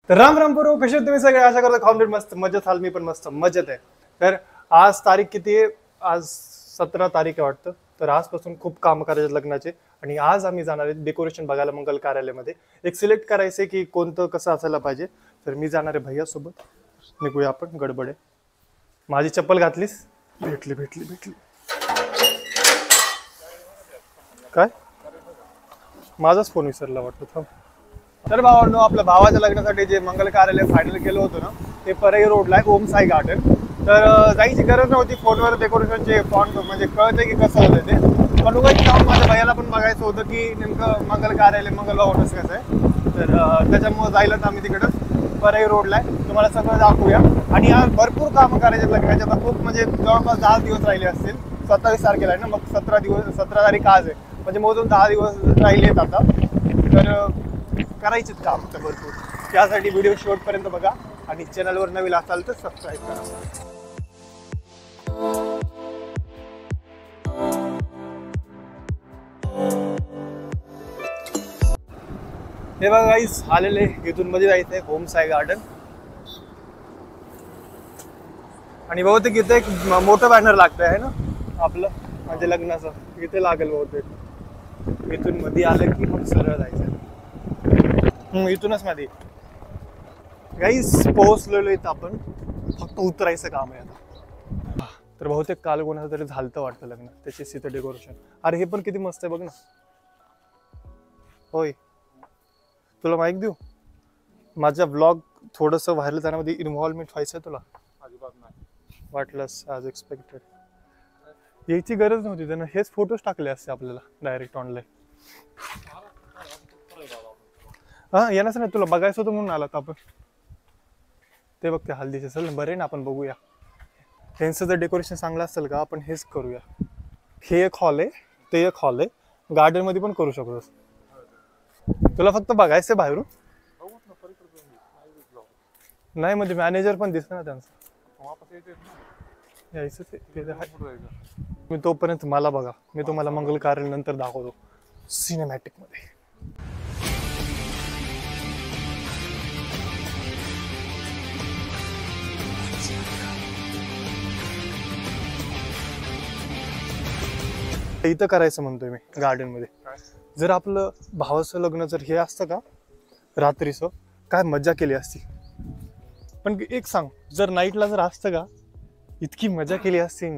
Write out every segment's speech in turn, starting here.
तर राम राम करू कसे तुम्ही सगळे आशा करतो कॉम्प्लीट मस्त मजेत हाल मी पण मस्त मजेत आहे। तर आज तारीख किती आहे? आज 17 तारीख आहे वाटतं। तर आजपासून खूप काम करायचे लग्नाचे आणि आज आम्ही जाणार आहे डेकोरेशन बघायला मंगल कार्यालयामध्ये। एक सिलेक्ट करायचे की कोणतं कसं असायला पाहिजे। तर मी जाणार आहे भैया सोबत, निघूया आपण, गडबड आहे। माझी चप्पल घातलीस? भेटली भेटली भेटली। काय माझाच फोन विसरला वाटतं थांब। तर भावांनो, आपल्या भावाच्या लग्नासाठी जे मंगल कार्यालय फायनल केलं होतं ना, ते परई रोडला आहे, ओम साई गार्डन। तर जायची गरज नव्हती, फोनवर डेकोरेशनचे फॉन्ट म्हणजे कळते की कसं होतं ते, पण उगाच जाऊन माझ्या भैयाला पण बघायचं होतं की नेमकं मंगल कार्यालय मंगल भवनच कसं आहे। तर त्याच्यामुळे जायलाच आम्ही तिकडं परई रोडला आहे, तुम्हाला सगळं दाखवूया। आणि आज भरपूर कामं करायचे लग्नाचे, आता खूप म्हणजे जवळपास 10 दिवस राहिले असतील। 27 तारखेला आहे ना, मग 17 तारीख आज आहे, म्हणजे मोजून 10 दिवस राहिलेत आता। तर करायचेच काम तर भरपूर, त्यासाठी व्हिडिओ शेवटपर्यंत बघा आणि चॅनलवर नवीन असाल तर सबस्क्राईब करा। हे बघा गाईस, आलेले इथून मध्ये जायचं आहे ओम साई गार्डन। आणि बहुतेक इथे एक मोठं बॅनर लागतंय आहे ना आपलं, म्हणजे लग्नाचं, इथे लागेल बहुतेक। इथून मध्ये आलं की मग सरळ जायचं, इथूनच मध्ये। गाईस पोहोचलेलो इथं आपण, फक्त उतरायचं काम आहे आता। तर बहुतेक काल कोणाचं तरी झालतं वाटतं लग्न, त्याचीच इथं डेकोरेशन। अरे हे पण किती मस्त आहे बघ ना। होय, तुला माईक देऊ? माझा व्लॉग थोडंसं व्हायरल जाण्यामध्ये इन्व्हॉल्वमेंट व्हायचं आहे तुला? अजिबात नाही वाटलंस आज एक्सपेक्टेड। यायची गरज नव्हती, त्यानं हेच फोटोज टाकले असते आपल्याला डायरेक्ट ऑनलाईन। हा येणारच नाही, तुला बघायचं होतं म्हणून आलात आपण। ते बघते हल्दीचे, चल बरे ना, आपण बघूया त्यांचं जर डेकोरेशन चांगलं असेल का आपण हेच करूया। हे एक हॉल आहे, ते एक हॉल आहे, गार्डन मध्ये पण करू शकतो। तुला फक्त बघायचं बाहेरून? नाही म्हणजे मॅनेजर पण दिसतं ना त्यांचं, यायचं ते। मी तोपर्यंत मला बघा, मी तुम्हाला मंगल कार्यालय नंतर दाखवतो सिनेमॅटिक मध्ये। इथं करायचं म्हणतोय मी गार्डन मध्ये। जर आपलं भावाचं लग्न जर हे असतं का रात्रीचं, काय मजा केली असती। पण एक सांग, जर नाईटला जर असतं का, इतकी मजा केली असती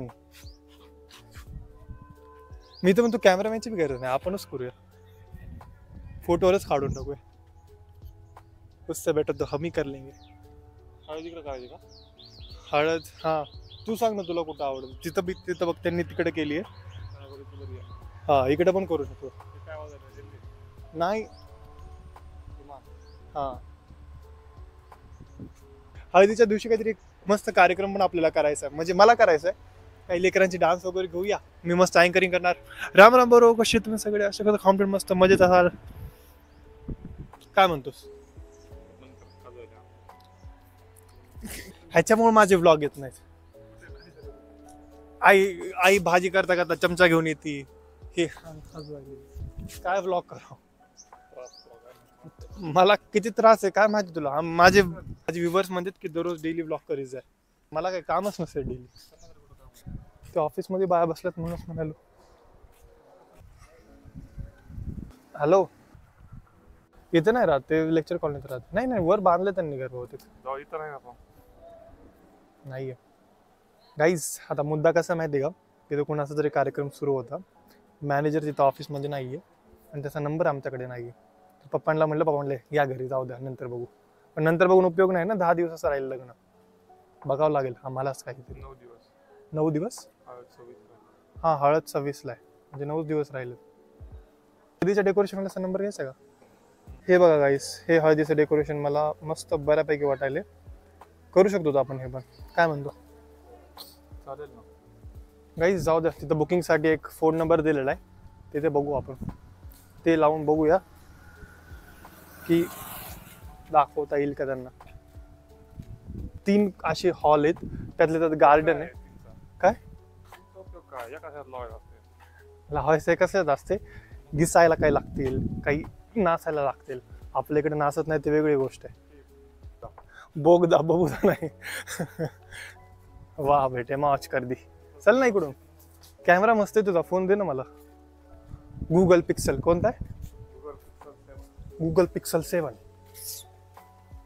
मी तर म्हणतो कॅमेरामॅनची बी गरज नाही, आपणच करूया, फोटोवरच काढून टाकूया, उससे बेटर तो हम ही कर लेंगे। हळदीकडे करायची का हळद? हा तू सांग ना तुला कुठं आवडेल, तिथं बी तिथं बघ त्यांनी तिकडे केली आहे। हा इकडे पण करू शकतो। नाही हा, हळदीच्या दिवशी काहीतरी मस्त कार्यक्रम पण आपल्याला करायचा आहे, म्हणजे मला करायचा आहे। काही लेकरांची डान्स वगैरे घेऊया, मी मस्त अँकरिंग करणार। राम राम बरोबर, कसे तुम्ही सगळे आशा करतो कॉम्प्लीट मस्त मजेत असाल। काय म्हणतोस? ह्याच्यामुळे माझे व्लॉग येत नाहीत। आई आई भाजी करता करता चमचा घेऊन येते, हे काय व्लॉग करा। मला किती त्रास आहे काय माहिती तुला। माझे व्ह्यूअर्स म्हणतात की दररोज डेली व्लॉग करीत जाय, मला काही कामच नसते डेली। ते ऑफिस मध्ये बाया बसल्यात म्हणूनच म्हणालो। हॅलो, इथे नाही राहत ते, लेक्चर कॉलनीत राहत। नाही नाही, वर बांधले त्यांनी घर बहुतेक। नाहीये गाईज, आता मुद्दा कसा माहिती आहे का, तिथं कोणाचा तरी कार्यक्रम सुरू होता, मॅनेजर तिथं ऑफिसमध्ये नाहीये आणि त्याचा नंबर आमच्याकडे नाहीये। पप्पांना म्हणलं, पप्पा म्हणले या घरी जाऊ द्या, नंतर बघू। पण नंतर बघून उपयोग नाही ना, 10 दिवसाचं राहील लग्न, बघावं लागेल आम्हालाच काहीतरी। 9 दिवस? हा, हळद 26ला आहे, म्हणजे 9 दिवस राहिले। हळदीच्या डेकोरेशनला नंबर घ्यायचा का? हे बघा गाईस, हे हळदीचं डेकोरेशन मला मस्त बऱ्यापैकी वाटायले, करू शकतो आपण हे पण, काय म्हणतो? चालेल ना गाईस, जाऊ द्या, तिथं बुकिंगसाठी एक फोन नंबर दिलेला आहे, तिथे बघू आपण, ते लावून बघूया की दाखवता येईल का त्यांना। 3 असे हॉल आहेत, त्यातले त्यात गार्डन आहे। काय लावायचं कसं असते, दिसायला काही लागतील, काही नाचायला लागतील। आपल्याकडे नाचत नाही ते वेगळी गोष्ट आहे। बोगदा बघूदा नाही. वा बेटे मौज कर दी. चल ना इकडून. कॅमेरा मस्त आहे तुझा, फोन दे ना मला. गुगल पिक्सल कोणता आहे? Google pixel 7.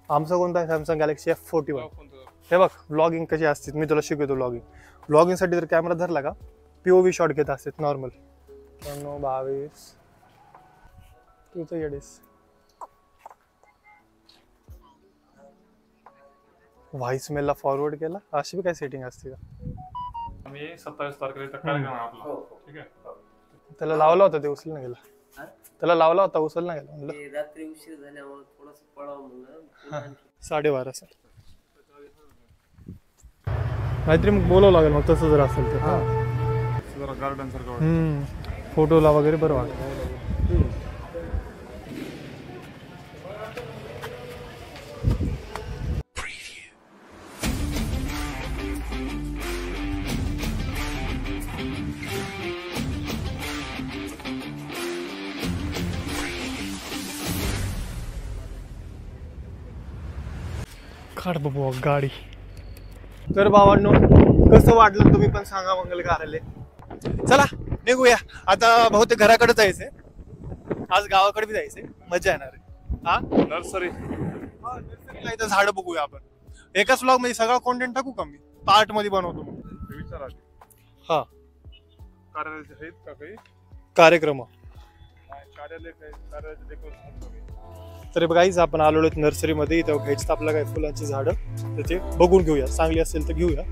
आमचा कोणता आहे? Samsung Galaxy F41. हे बघ व्लॉगिंग कशी असते मी तुला शिकवतो. व्लॉगिंग साठी जर कॅमेरा धरला का POV शॉट घेत असतात नॉर्मल. 22 तू तर येडेस. व्हॉइस मेलला फॉरवर्ड केला. अशी बी काय सेटिंग असते का? आम्ही 27 तारखेला कार्यक्रम आहे आपला. ठीक आहे. त्याला लावला होता ते उचल ना गेला. त्याला लावला होता उचल ना गेला म्हणलं. रात्री उशीर झाल्यामुळे थोडस पळावं म्हणलं. 12:30 काहीतरी मग बोलावं लागेल मग तसं जर असेल तर. जरा गार्डन सारखं फोटोला वगैरे बरं वाटतं. काढ बाबू गाडी. तर भावांनो कसं वाटलं तुम्ही पण सांगा मंगल कार्यालय. चला निघूया आता. बहुतेक घराकडे जायचंय आज. गावाकडे बी जायचंय. मजा येणार आहे. हा नर्सरी नर्सरीला इथं झाडं बघूया आपण. एकाच व्लॉग मध्ये सगळा कॉन्टेंट टाकू का मी? पार्ट मध्ये बनवतो मग. विचार आधी हा कार्यालयाचे आहेत का काही कार्यक्रम. कार्यालय काही कार्यालयाचे डेकोरेशन. तर गाईज आपण आलेलो नर्सरीमध्ये. इथं घ्यायचं आपल्याला काय फुलांची झाडं तर ते बघून घेऊया. चांगली असेल तर घेऊया.